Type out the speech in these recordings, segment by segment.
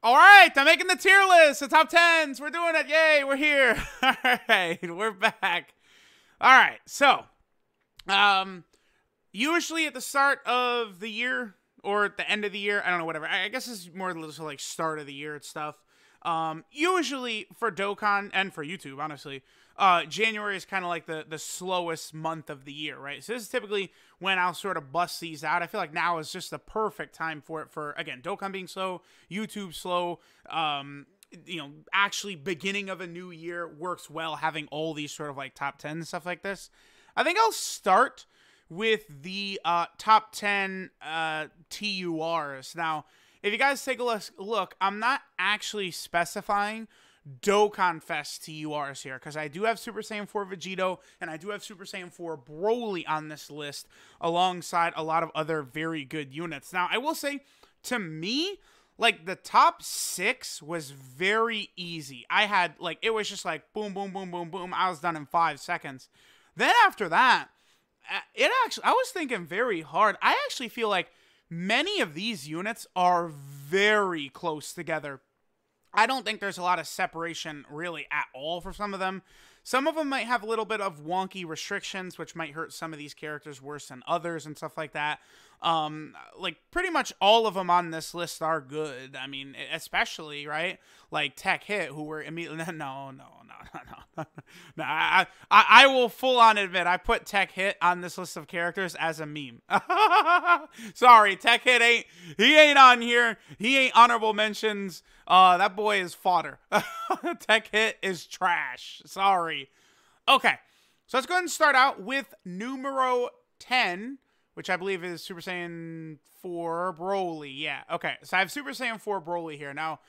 All right, I'm making the tier list. The top 10s. We're doing it. Yay, we're here. All right, we're back. All right, so, usually at the start of the year or at the end of the year, I don't know, whatever. I guess it's more like start of the year and stuff. Usually for Dokkan and for YouTube, honestly, January is kind of like the slowest month of the year, right? So this is typically when I'll sort of bust these out. I feel like now is just the perfect time for it for, again, Dokkan being slow, YouTube slow, actually beginning of a new year works well having all these sort of like top 10 and stuff like this. I think I'll start with the top 10 TURs. Now, if you guys take a look, I'm not actually specifying Dokkan Fest TURs here, because I do have Super Saiyan 4 Vegito, and I do have Super Saiyan 4 Broly on this list, alongside a lot of other very good units. Now, I will say, to me, like, the top 6 was very easy. I had, like, it was just like, boom, boom, boom, boom, boom. I was done in 5 seconds. Then after that, I was thinking very hard. I actually feel like many of these units are very close together. I don't think there's a lot of separation really at all for some of them. Some of them might have a little bit of wonky restrictions, which might hurt some of these characters worse than others and stuff like that. Like, pretty much all of them on this list are good. I mean, especially, right? Like Tech Hit, who were immediately... No. I will full on admit, I put Tech Hit on this list of characters as a meme. Sorry, Tech Hit he ain't on here. He ain't honorable mentions. That boy is fodder. Tech Hit is trash. Sorry. Okay, so let's go ahead and start out with numero 10, which I believe is Super Saiyan 4 Broly. Yeah, okay, so I have Super Saiyan 4 Broly here. Now,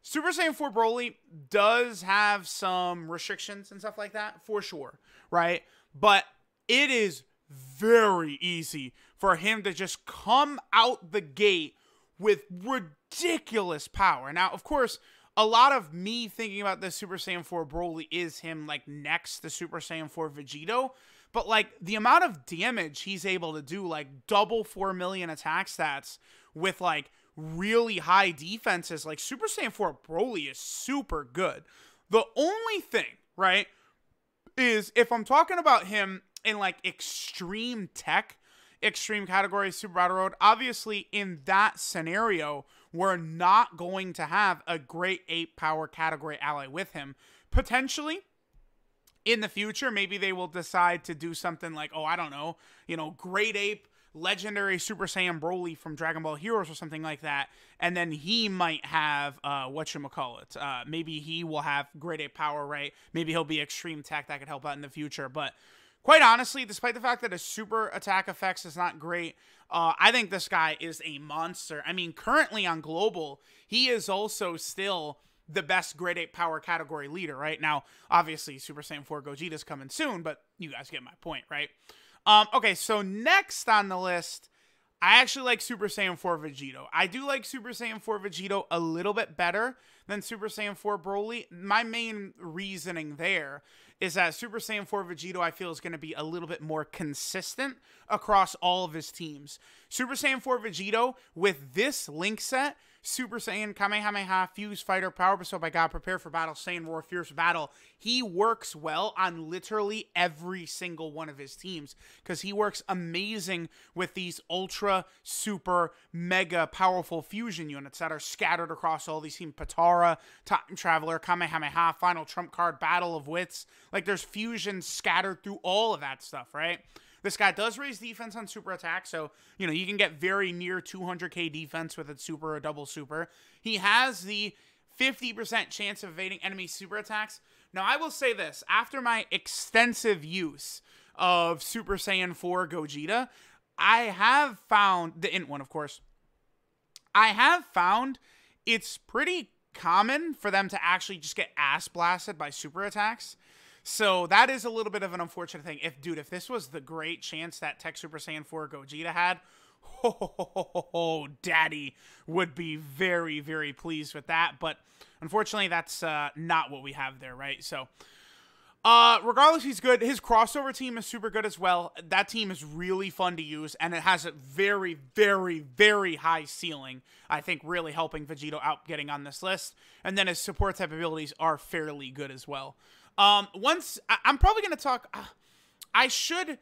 Super Saiyan 4 Broly does have some restrictions and stuff like that, for sure, right? But it is very easy for him to just come out the gate with ridiculous power. Now, of course, a lot of me thinking about this Super Saiyan 4 Broly is him, like, next to Super Saiyan 4 Vegito. But, like, the amount of damage he's able to do, like, double 4 million attack stats with, like, really high defenses, like, Super Saiyan 4 Broly is super good. The only thing, right, is if I'm talking about him in, like, extreme tech, extreme category, Super Battle Road, obviously in that scenario, we're not going to have a Great Ape power category ally with him. Potentially, in the future, maybe they will decide to do something like, oh, I don't know, Great Ape, legendary Super Saiyan Broly from Dragon Ball Heroes or something like that, and then he might have, whatchamacallit, maybe he will have Great Ape power, right? Maybe he'll be extreme tech that could help out in the future, but quite honestly, despite the fact that his super attack effects is not great, I think this guy is a monster. I mean, currently on Global, he is also still the best Great Ape power category leader, right? Now, obviously, Super Saiyan 4 Gogeta is coming soon, but you guys get my point, right? Okay, so next on the list, I actually like Super Saiyan 4 Vegito. I do like Super Saiyan 4 Vegito a little bit better than Super Saiyan 4 Broly. My main reasoning there is that Super Saiyan 4 Vegito, I feel, is going to be a little bit more consistent across all of his teams. Super Saiyan 4 Vegito, with this link set, Super Saiyan Kamehameha, Fuse Fighter, Power Bestow by God, Prepare for Battle, Saiyan Roar, Fierce Battle. He works well on literally every single one of his teams because he works amazing with these ultra, super, mega powerful fusion units that are scattered across all these teams. Patara, Time Traveler, Kamehameha, Final Trump Card, Battle of Wits. Like, there's fusions scattered through all of that stuff, right? This guy does raise defense on super attack, so, you can get very near 200k defense with a super or double super. He has the 50% chance of evading enemy super attacks. Now, I will say this. After my extensive use of Super Saiyan 4 Gogeta, I have found, the int one, of course, I have found it's pretty common for them to actually just get ass blasted by super attacks. So that is a little bit of an unfortunate thing. If this was the great chance that Tech Super Saiyan 4 Gogeta had, daddy would be very, very pleased with that. But unfortunately, that's not what we have there, right? So, Regardless, he's good. His crossover team is super good as well. That team is really fun to use, and it has a very, very, very high ceiling. I think really helping Vegito out getting on this list. And then his support type abilities are fairly good as well. I'm probably going to talk... I should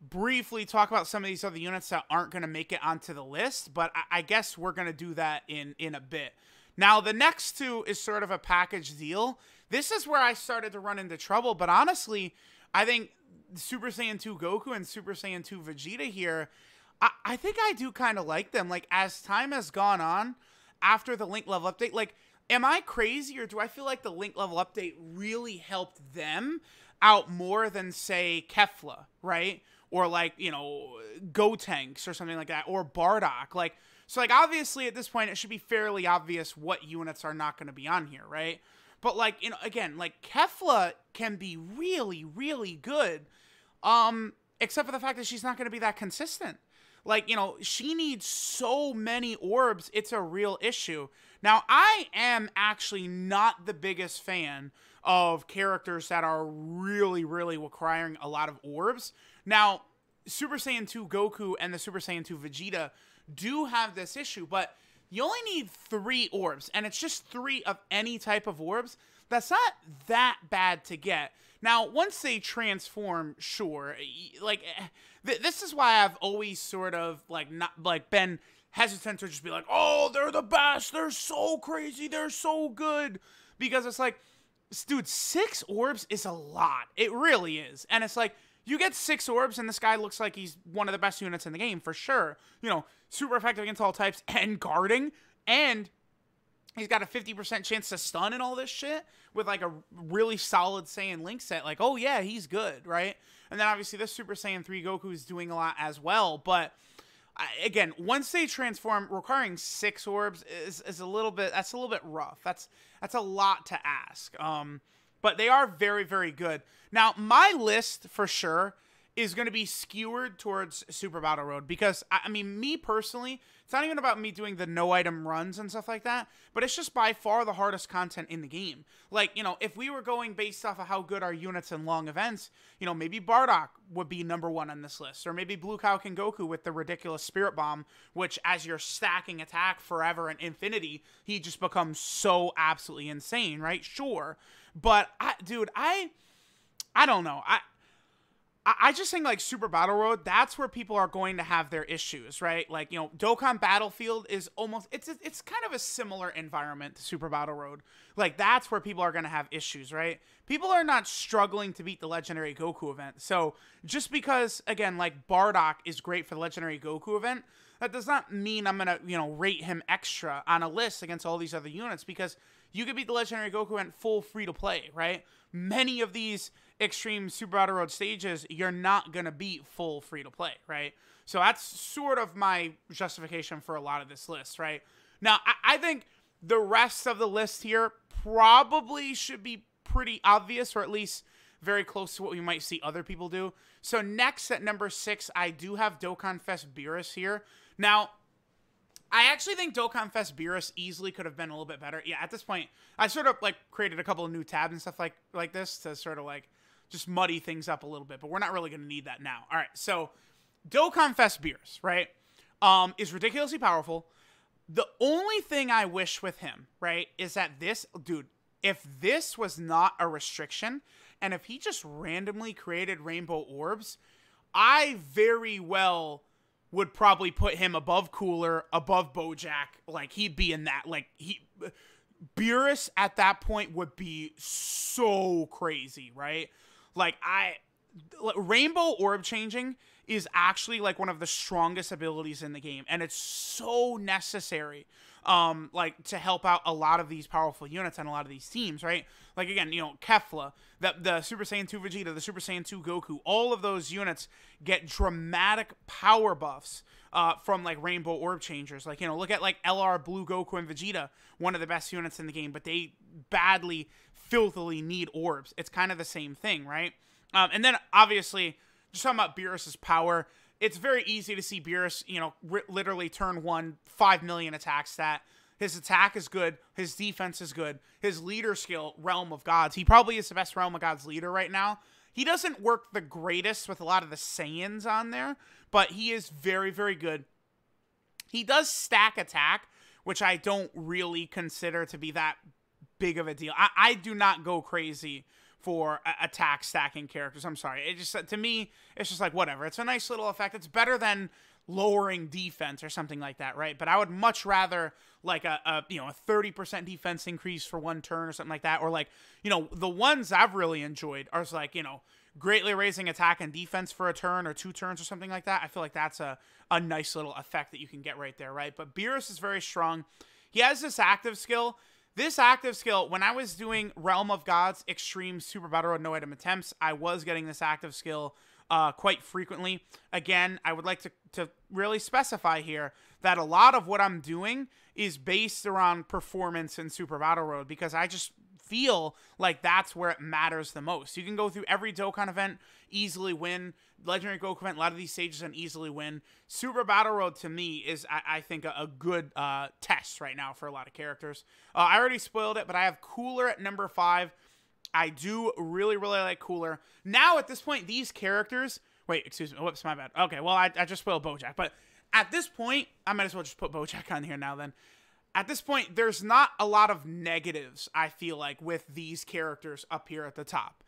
briefly talk about some of these other units that aren't going to make it onto the list, but I guess we're going to do that in a bit. Now, the next two is sort of a package deal. This is where I started to run into trouble, but honestly, I think Super Saiyan 2 Goku and Super Saiyan 2 Vegeta here, I think I do kind of like them. Like, as time has gone on, after the Link level update, like, am I crazy, or do I feel like the Link level update really helped them out more than, say, Kefla, right? Or, like, you know, Gotenks or something like that, or Bardock, like... So, like, obviously, at this point, it should be fairly obvious what units are not going to be on here, right? But, like, you know, again, like, Kefla can be really, really good, except for the fact that she's not going to be that consistent. Like, you know, she needs so many orbs, it's a real issue. Now, I am actually not the biggest fan of characters that are really, really requiring a lot of orbs. Now, Super Saiyan 2 Goku and the Super Saiyan 2 Vegeta do have this issue, but you only need 3 orbs, and it's just 3 of any type of orbs. That's not that bad to get. Now, once they transform, sure, like, this is why I've always sort of, like, not, like, been hesitant to just be like, oh, they're the best, they're so crazy, they're so good, because it's like, dude, 6 orbs is a lot. It really is, and it's like, you get 6 orbs, and this guy looks like he's one of the best units in the game, for sure. You know, super effective against all types, and guarding, and he's got a 50% chance to stun and all this shit, with, like, a really solid Saiyan Link set. Like, oh, yeah, he's good, right? And then, obviously, this Super Saiyan 3 Goku is doing a lot as well, but... Again, once they transform, requiring 6 orbs is a little bit, that's a little bit rough. That's a lot to ask. But they are very, very good. Now, my list, for sure, is going to be skewered towards Super Battle Road. Because, I mean, me personally, it's not even about me doing the no-item runs and stuff like that. But it's just by far the hardest content in the game. Like, you know, if we were going based off of how good our units in long events, you know, maybe Bardock would be #1 on this list. Or maybe Blue Falcon Goku with the ridiculous Spirit Bomb, which, as you're stacking attack forever and infinity, he just becomes so absolutely insane, right? Sure. But, dude, I don't know. I just think, like, Super Battle Road, that's where people are going to have their issues, right? Like, you know, Dokkan Battlefield is almost, it's kind of a similar environment to Super Battle Road. Like, that's where people are going to have issues, right? People are not struggling to beat the Legendary Goku event. So, just because, again, like, Bardock is great for the Legendary Goku event, that does not mean I'm going to, you know, rate him extra on a list against all these other units, because you could beat the Legendary Goku event full free-to-play, right? Many of these extreme Super Battle Road stages, you're not going to beat full free-to-play, right? So that's sort of my justification for a lot of this list, right? Now, I think the rest of the list here probably should be pretty obvious, or at least very close to what we might see other people do. So next at number 6, I do have Dokkan Fest Beerus here. Now, I actually think Dokkan Fest Beerus easily could have been a little bit better. Yeah, at this point, I sort of, like, created a couple of new tabs and stuff like this to sort of, like, just muddy things up a little bit, but we're not really going to need that now. All right, so Dokkan Fest Beerus, right, is ridiculously powerful. The only thing I wish with him, right, is that this, dude, if this was not a restriction, and if he just randomly created rainbow orbs, I very well would probably put him above Cooler, above Bojack. Like, he'd be in that. Like, Beerus at that point would be so crazy, right? Like, rainbow orb changing is actually, like, one of the strongest abilities in the game, and it's so necessary, like, to help out a lot of these powerful units and a lot of these teams, right? Like, again, you know, Kefla, the Super Saiyan 2 Vegeta, the Super Saiyan 2 Goku, all of those units get dramatic power buffs from, like, rainbow orb changers. Like, you know, look at, like, LR Blue Goku and Vegeta, one of the best units in the game, but they badly, filthily need orbs. It's kind of the same thing, right? And then, obviously, just talking about Beerus's power, it's very easy to see Beerus, you know, literally turn 1, 5 million attack stat. His attack is good. His defense is good. His leader skill, Realm of Gods. He probably is the best Realm of Gods leader right now. He doesn't work the greatest with a lot of the Saiyans on there, but he is very, very good. He does stack attack, which I don't really consider to be that big of a deal. I do not go crazy for attack stacking characters. I'm sorry. It just, to me, it's just like, whatever. It's a nice little effect. It's better than lowering defense or something like that, right? But I would much rather like a 30% defense increase for one turn or something like that. Or like, the ones I've really enjoyed are like, greatly raising attack and defense for a turn or 2 turns or something like that. I feel like that's a nice little effect that you can get right there, right? But Beerus is very strong. He has this active skill. This active skill, when I was doing Realm of Gods Extreme Super Battle Road No Item Attempts, I was getting this active skill quite frequently. Again, I would like to really specify here that a lot of what I'm doing is based around performance in Super Battle Road, because I just feel like that's where it matters the most. You can go through every Dokkan event, easily win. Legendary Goku event, a lot of these stages and easily win. Super Battle Road, to me, is, I think, a good test right now for a lot of characters. I already spoiled it, but I have Cooler at number 5. I do really, really like Cooler. Now, at this point, these characters... Wait, excuse me. Whoops, my bad. Okay, well, I just spoiled Bojack. But at this point, I might as well just put Bojack on here now then. At this point, there's not a lot of negatives, I feel like, with these characters up here at the top.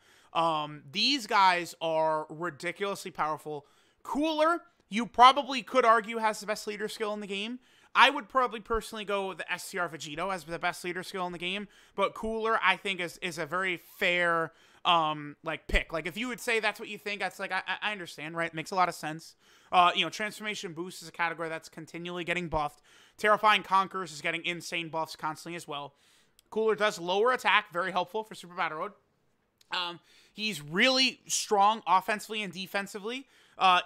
These guys are ridiculously powerful. Cooler, you probably could argue, has the best leader skill in the game. I would probably personally go with the SCR Vegito as the best leader skill in the game, but Cooler, I think, is a very fair pick. Like, if you would say that's what you think, that's like, I understand, right? It makes a lot of sense. Transformation Boost is a category that's continually getting buffed. Terrifying Conquerors is getting insane buffs constantly as well. Cooler does lower attack, very helpful for Super Battle Road. He's really strong offensively and defensively,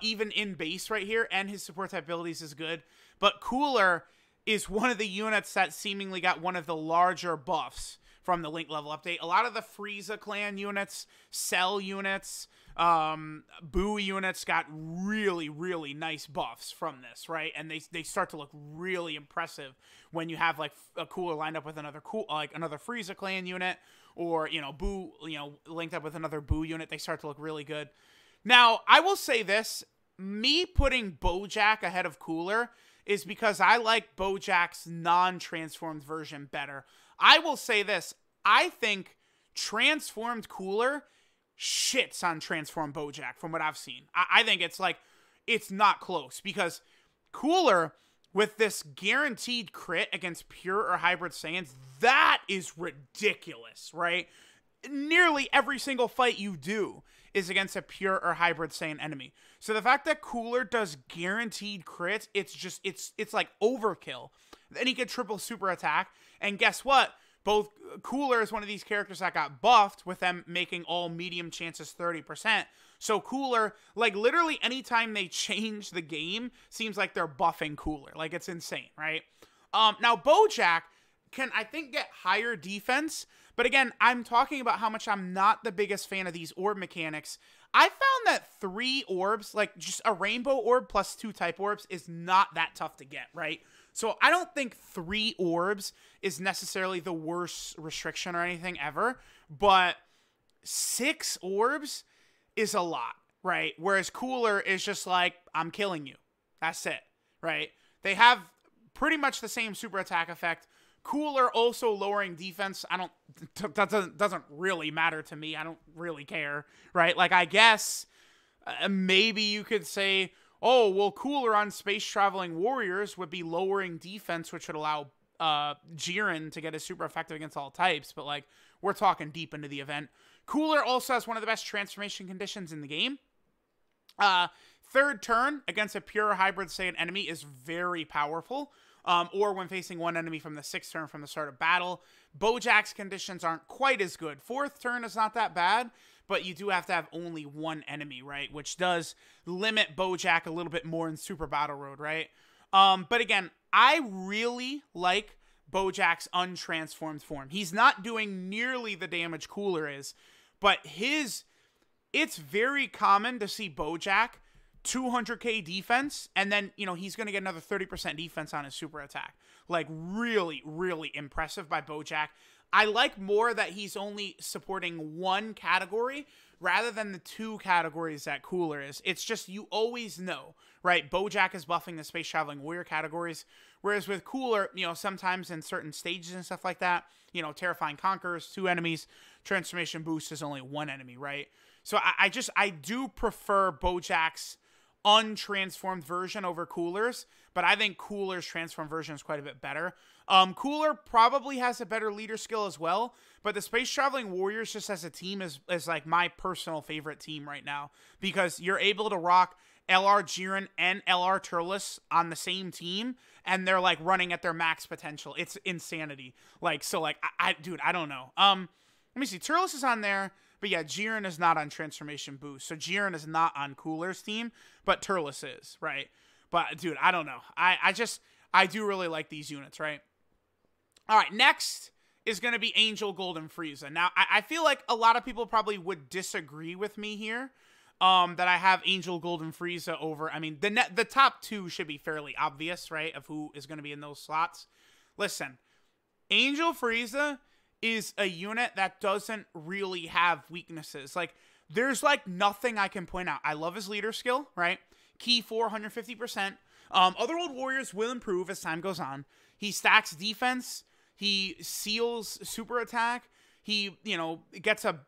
even in base right here, and his support type abilities is good. But Cooler is one of the units that seemingly got one of the larger buffs from the Link level update. A lot of the Frieza clan units, Cell units, Boo units got really, really nice buffs from this, right? And they start to look really impressive when you have like a Cooler lined up with another another Frieza clan unit, or Boo, linked up with another Boo unit. They start to look really good. Now, I will say this: me putting Bojack ahead of Cooler is because I like Bojack's non-transformed version better. I will say this: I think transformed Cooler shits on transformed Bojack from what I've seen. I think it's not close, because Cooler, with this guaranteed crit against pure or hybrid Saiyans, that is ridiculous, right? Nearly every single fight you do is against a pure or hybrid Saiyan enemy. So the fact that Cooler does guaranteed crits, it's like overkill. Then he can triple super attack, and guess what? Both Cooler is one of these characters that got buffed, with them making all medium chances 30%. So Cooler, like, literally anytime they change the game, seems like they're buffing Cooler. Like, it's insane, right? Now, Bojack can, I think, get higher defense. But again, I'm talking about how much I'm not the biggest fan of these orb mechanics. I found that 3 orbs, like just a rainbow orb plus 2 type orbs, is not that tough to get, right? So I don't think 3 orbs is necessarily the worst restriction or anything ever, but 6 orbs is a lot, right? Whereas Cooler is just like, I'm killing you. That's it, right? They have pretty much the same super attack effect. Cooler also lowering defense. That doesn't really matter to me. I don't really care, right? Like, I guess maybe you could say, oh, well, Cooler on Space Traveling Warriors would be lowering defense, which would allow Jiren to get his super effective against all types. But, like, we're talking deep into the event. Cooler also has one of the best transformation conditions in the game. Third turn against a pure hybrid Saiyan enemy is very powerful. Or when facing one enemy from the 6th turn from the start of battle. Bojack's conditions aren't quite as good. 4th turn is not that bad, but you do have to have only one enemy, right? Which does limit Bojack a little bit more in Super Battle Road, right? But again, I really like Bojack's untransformed form. He's not doing nearly the damage Cooler is, but it's very common to see Bojack 200k defense, and then, you know, he's going to get another 30% defense on his super attack. Like, really, really impressive by Bojack. I like more that he's only supporting one category rather than the two categories that Cooler is. It's just, you always know, right? Bojack is buffing the Space Traveling Warrior categories, whereas with Cooler, you know, sometimes in certain stages and stuff like that, you know, Terrifying Conquerors, 2 enemies, Transformation Boost is only 1 enemy, right? So I do prefer Bojack's untransformed version over Cooler's, but I think Cooler's transformed version is quite a bit better. Cooler probably has a better leader skill as well, but the Space Traveling Warriors just as a team is like my personal favorite team right now, because you're able to rock LR Jiren and LR Turles on the same team, and they're like running at their max potential. It's insanity. Like, so like, dude, I don't know. Let me see. Turles is on there. But yeah, Jiren is not on Transformation Boost. So Jiren is not on Cooler's team, but Turles is, right? But dude, I don't know. I do really like these units, right? All right, next is going to be Angel Golden Frieza. Now, I feel like a lot of people probably would disagree with me here, that I have Angel Golden Frieza over. I mean, the top 2 should be fairly obvious, right, of who is going to be in those slots. Listen, Angel Frieza is a unit that doesn't really have weaknesses. Like, there's like nothing I can point out. I love his leader skill, right? Key 450%. Otherworld Warriors will improve as time goes on. He stacks defense. He seals super attack. He, you know, gets a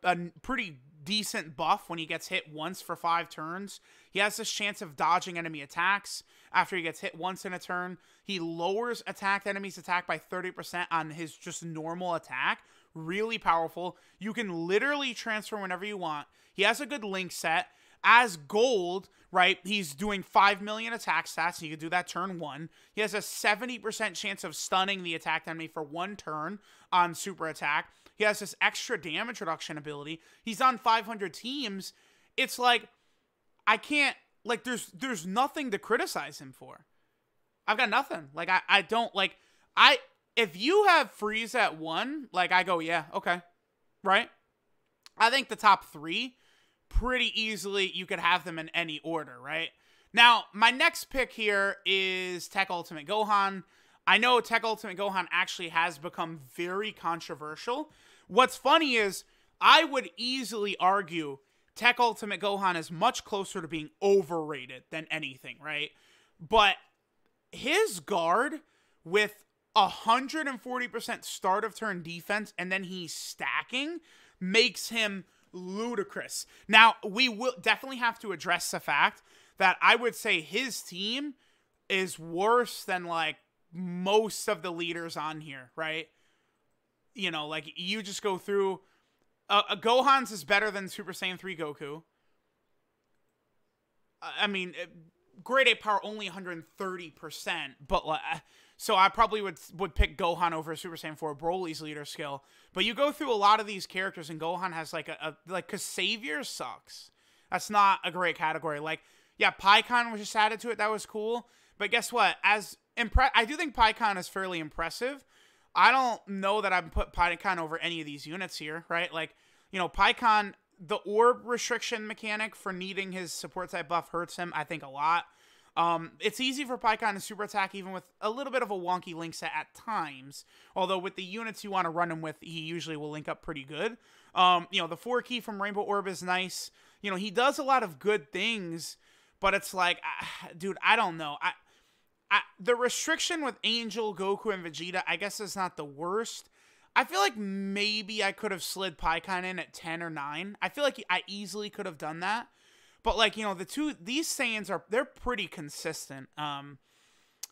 pretty decent buff when he gets hit once for 5 turns. He has this chance of dodging enemy attacks after he gets hit once in a turn. He lowers attacked enemies' attack by 30% on his just normal attack. Really powerful. You can literally transfer whenever you want. He has a good link set. As gold, right, he's doing 5 million attack stats. You can do that turn 1. He has a 70% chance of stunning the attacked enemy for 1 turn on super attack. He has this extra damage reduction ability. He's on 500 teams. It's like, I can't, like, there's nothing to criticize him for. I've got nothing. Like, I don't, like, if you have Frieza at 1, like, I go, yeah, okay, right? I think the top 3, pretty easily, you could have them in any order, right? Now, my next pick here is Tech Ultimate Gohan. I know Tech Ultimate Gohan actually has become very controversial. What's funny is, I would easily argue Tech Ultimate Gohan is much closer to being overrated than anything, right? But his guard with 140% start of turn defense and then he's stacking makes him ludicrous. Now, we will definitely have to address the fact that I would say his team is worse than like most of the leaders on here, right? You know, like, you just go through Gohan's is better than Super Saiyan 3 Goku. I mean, grade 8 power only 130%, but so I probably would pick Gohan over Super Saiyan 4 Broly's leader skill. But you go through a lot of these characters, and Gohan has like cause Savior sucks. That's not a great category. Like, yeah, Pikkon was just added to it. That was cool. But guess what? I do think Pikkon is fairly impressive. I don't know that I'd put Pikkon over any of these units here, right? Like, you know, Pikkon, the orb restriction mechanic for needing his support type buff hurts him, I think, a lot. It's easy for Pikkon to super attack even with a little bit of a wonky link set at times. Although with the units you want to run him with, he usually will link up pretty good. You know, the 4 key from Rainbow Orb is nice. You know, he does a lot of good things, but it's like, dude, I don't know. The restriction with Angel, Goku, and Vegeta, I guess is not the worst. I feel like maybe I could have slid Pikkon in at 10 or 9. I feel like I easily could have done that. But, like, you know, these Saiyans they're pretty consistent.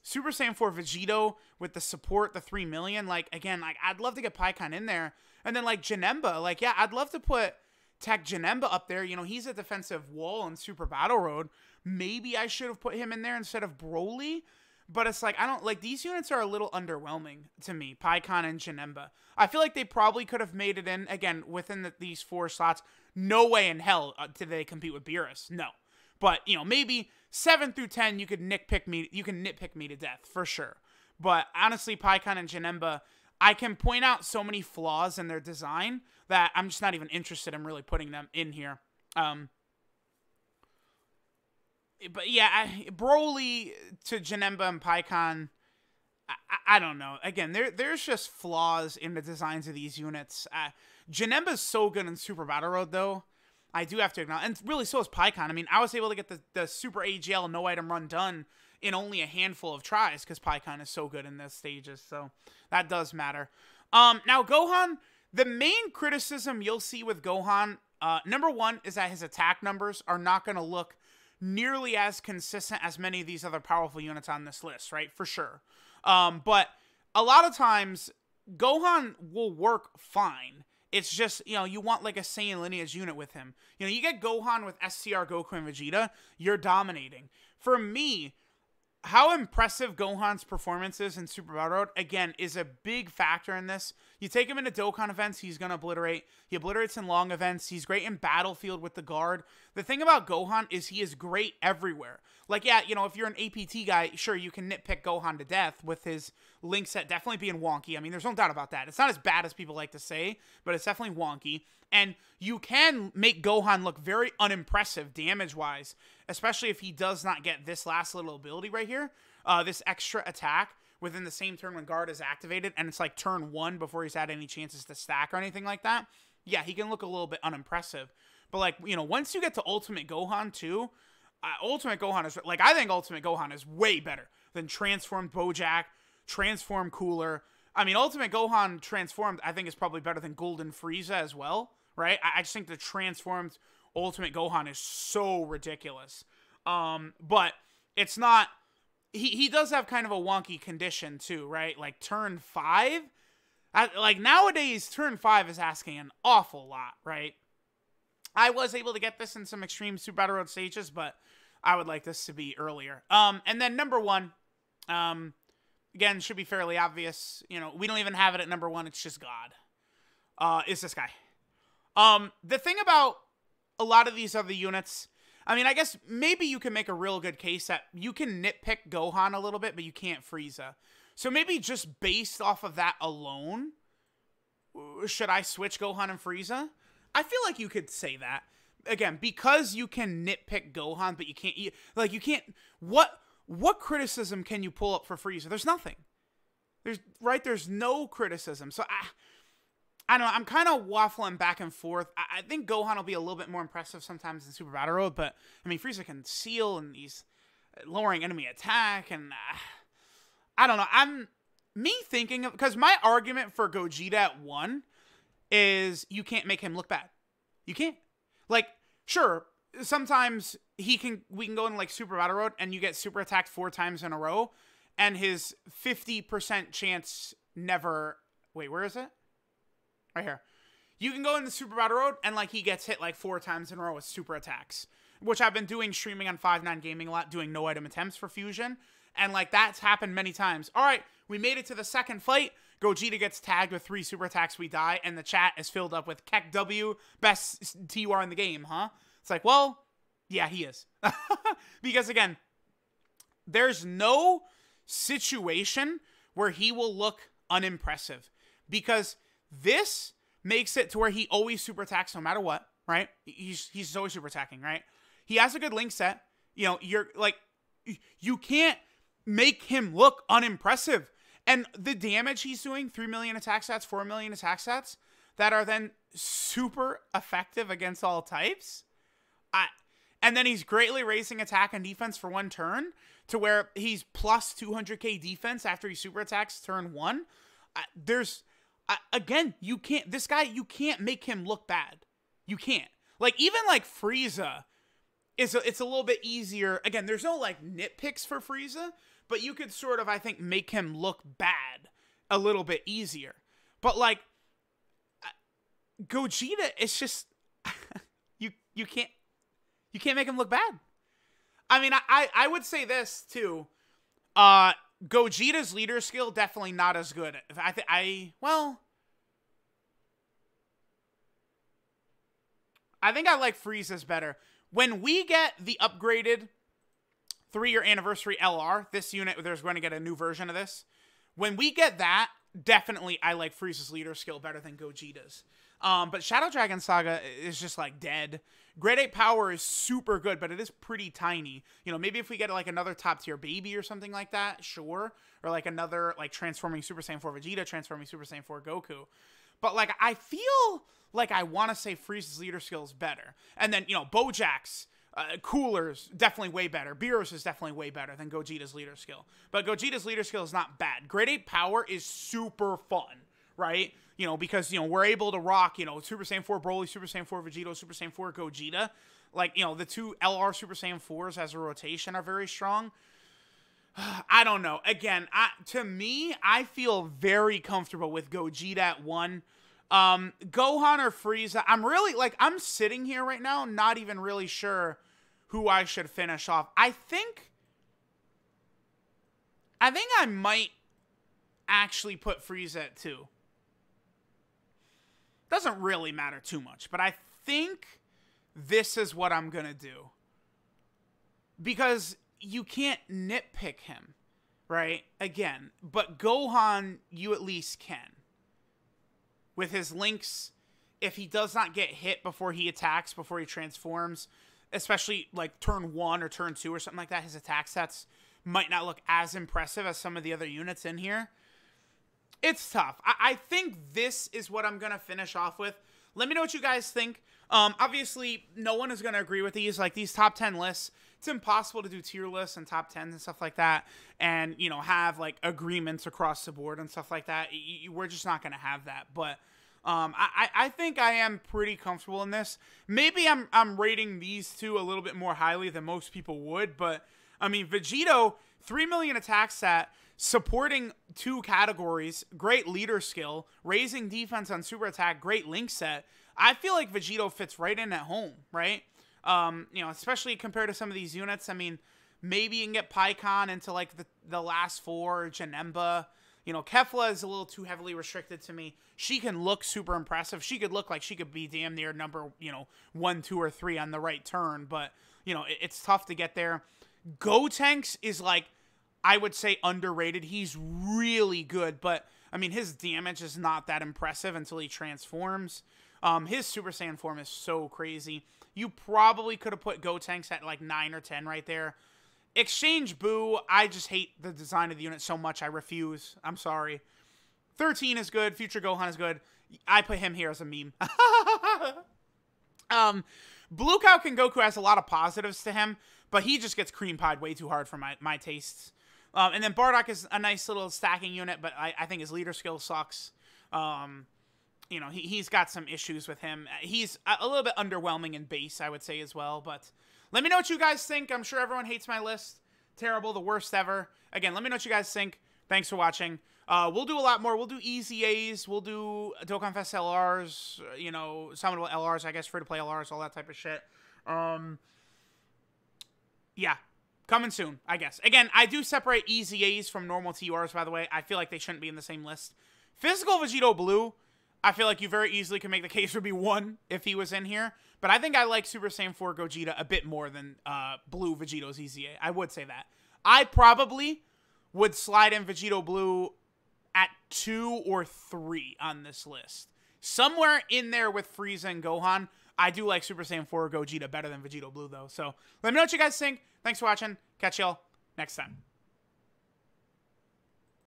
Super Saiyan 4 Vegito with the support, the 3 million, like, again, like, I'd love to get Pikkon in there. And then, like, Janemba, like, yeah, I'd love to put Tech Janemba up there. You know, he's a defensive wall in Super Battle Road. Maybe I should have put him in there instead of Broly. But it's like, I don't, like, these units are a little underwhelming to me, Pikkon and Janemba. I feel like they probably could have made it in, again, within these 4 slots. No way in hell did they compete with Beerus. No. But, you know, maybe 7 through 10, you could nitpick me to death, for sure. But, honestly, Pikkon and Janemba, I can point out so many flaws in their design that I'm just not even interested in really putting them in here. But yeah, Broly to Janemba and Pikkon, I don't know. Again, there's just flaws in the designs of these units. Janemba's so good in Super Battle Road, though. I do have to acknowledge, and really so is Pikkon. I mean, I was able to get the Super AGL no item run done in only a handful of tries because Pikkon is so good in those stages. So that does matter. Now Gohan, the main criticism you'll see with Gohan, number one, is that his attack numbers are not going to look nearly as consistent as many of these other powerful units on this list, right? For sure. But a lot of times, Gohan will work fine. It's just, you know, you want like a Saiyan lineage unit with him. You know, you get Gohan with SCR, Goku, and Vegeta, you're dominating. For me, how impressive Gohan's performance is in Super Battle Road, again, is a big factor in this. You take him into Dokkan events, he's going to obliterate. He obliterates in long events. He's great in Battlefield with the guard. The thing about Gohan is he is great everywhere. Like, yeah, you know, if you're an APT guy, sure, you can nitpick Gohan to death with his link set definitely being wonky. I mean, there's no doubt about that. It's not as bad as people like to say, but it's definitely wonky. And you can make Gohan look very unimpressive damage-wise, especially if he does not get this last little ability right here, this extra attack within the same turn when guard is activated, and it's like turn 1 before he's had any chances to stack or anything like that. Yeah, he can look a little bit unimpressive. But, like, you know, once you get to Ultimate Gohan, too, Ultimate Gohan is, like, I think Ultimate Gohan is way better than Transformed Bojack, Transformed Cooler. I mean, Ultimate Gohan Transformed, I think, is probably better than Golden Frieza as well, right? I just think the Transformed Ultimate Gohan is so ridiculous. But it's not... He does have kind of a wonky condition, too, right? Like, turn 5? Like, nowadays, turn 5 is asking an awful lot, right? I was able to get this in some extreme Super Battle Road stages, but I would like this to be earlier. And then number 1, again, should be fairly obvious. You know, we don't even have it at number 1. It's just God. Is this guy. The thing about a lot of these other units, I mean, I guess maybe you can make a real good case that you can nitpick Gohan a little bit, but you can't Frieza. So maybe just based off of that alone, should I switch Gohan and Frieza? I feel like you could say that. Again, because you can nitpick Gohan, but you can't... Like, you can't... What criticism can you pull up for Frieza? There's nothing. There's no criticism. So, I don't know. I'm kind of waffling back and forth. I think Gohan will be a little bit more impressive sometimes in Super Battle Road, but, I mean, Frieza can seal, and he's lowering enemy attack, and... I don't know. Me thinking of... Because my argument for Gogeta at 1 is you can't make him look bad. You can't. Like, sure, sometimes we can go in, like, Super Battle Road, and you get super attacked 4 times in a row, and his 50% chance never... Wait, where is it? Right here. You can go in the Super Battle Road, and, like, he gets hit, like, 4 times in a row with super attacks, which I've been doing streaming on 5-9 Gaming a lot, doing no item attempts for Fusion, and, like, that's happened many times. All right, we made it to the second fight. Gogeta gets tagged with 3 super attacks. We die, and the chat is filled up with Keck W, best TUR in the game, huh? It's like, well, yeah, he is. Because, again, there's no situation where he will look unimpressive. Because this makes it to where he always super attacks no matter what, right? He's always super attacking, right? He has a good link set. You know, you're, like, you can't make him look unimpressive. And the damage he's doing, 3 million attack stats, 4 million attack stats, that are then super effective against all types. And then he's greatly raising attack and defense for 1 turn, to where he's plus 200k defense after he super attacks turn 1. Again, you can't, this guy, you can't make him look bad. You can't. Like, even like Frieza, it's a little bit easier. Again, there's no, like, nitpicks for Frieza, but you could sort of, I think, make him look bad a little bit easier. But, like, Gogeta, it's just, you can't make him look bad. I mean, I would say this, too. Gogeta's leader skill, definitely not as good. Well, I think I like Frieza's better. When we get the upgraded 3-year anniversary LR, this unit, there's going to get a new version of this. When we get that, definitely I like Frieza's leader skill better than Gogeta's. But Shadow Dragon Saga is just like dead. Grade 8 power is super good, but it is pretty tiny. You know, maybe if we get like another top tier baby or something like that, sure. Or like another like transforming Super Saiyan 4 Vegeta, transforming Super Saiyan 4 Goku. But like I feel like I want to say Frieza's leader skill is better. And then, you know, Bojack's Cooler's definitely way better. Beerus is definitely way better than Gogeta's leader skill. But Gogeta's leader skill is not bad. Grade 8 power is super fun, right? You know, because, you know, we're able to rock, you know, Super Saiyan 4 Broly, Super Saiyan 4 Vegeta, Super Saiyan 4 Gogeta. Like, you know, the two LR Super Saiyan 4s as a rotation are very strong. I don't know. Again, to me, I feel very comfortable with Gogeta at 1. Gohan or Frieza, I'm really, like, I'm sitting here right now, not even really sure who I should finish off. I think I might actually put Frieza at 2. Doesn't really matter too much, but I think this is what I'm gonna do. Because you can't nitpick him, right? Again, but Gohan, you at least can. With his links, if he does not get hit before he attacks, before he transforms, especially like turn 1 or turn 2 or something like that, his attack sets might not look as impressive as some of the other units in here. It's tough. I think this is what I'm going to finish off with. Let me know what you guys think. Obviously, no one is going to agree with these. Like, these top 10 lists, it's impossible to do tier lists and top 10s and stuff like that and, you know, have, like, agreements across the board and stuff like that. We're just not going to have that. But I think I am pretty comfortable in this. Maybe I'm rating these two a little bit more highly than most people would. But, I mean, Vegito, 3 million attack stat, supporting 2 categories, great leader skill, raising defense on super attack, great link set. I feel like Vegito fits right in at home, right? You know, especially compared to some of these units. I mean, maybe you can get Pycon into like the last 4, Janemba. You know, Kefla is a little too heavily restricted to me. She can look super impressive. She could look like she could be damn near number, you know, 1, 2, or 3 on the right turn. But, you know, it's tough to get there. Gotenks is like, I would say underrated. He's really good, but I mean, his damage is not that impressive until he transforms. His Super Saiyan form is so crazy. You probably could have put Gotenks at like 9 or 10 right there. Exchange Boo, I just hate the design of the unit so much. I refuse. I'm sorry. 13 is good. Future Gohan is good. I put him here as a meme. Blue Cow King Goku has a lot of positives to him, but he just gets cream pied way too hard for my tastes. And then Bardock is a nice little stacking unit, but I think his leader skill sucks. You know, he's got some issues with him. He's a little bit underwhelming in base, I would say, as well. But let me know what you guys think. I'm sure everyone hates my list. Terrible, the worst ever. Again, let me know what you guys think. Thanks for watching. We'll do a lot more. We'll do easy A's. We'll do Dokkan Fest LRs, you know, summonable LRs, I guess, free-to-play LRs, all that type of shit. Yeah. Coming soon, I guess. Again, I do separate easy A's from normal TURs, by the way. I feel like they shouldn't be in the same list. Physical Vegito Blue, I feel like you very easily can make the case for be 1 if he was in here. But I think I like Super Saiyan 4 Gogeta a bit more than Blue Vegito's easy A. I would say that. I probably would slide in Vegito Blue at 2 or 3 on this list. Somewhere in there with Frieza and Gohan. I do like Super Saiyan 4 Gogeta better than Vegito Blue, though. So let me know what you guys think. Thanks for watching. Catch y'all next time.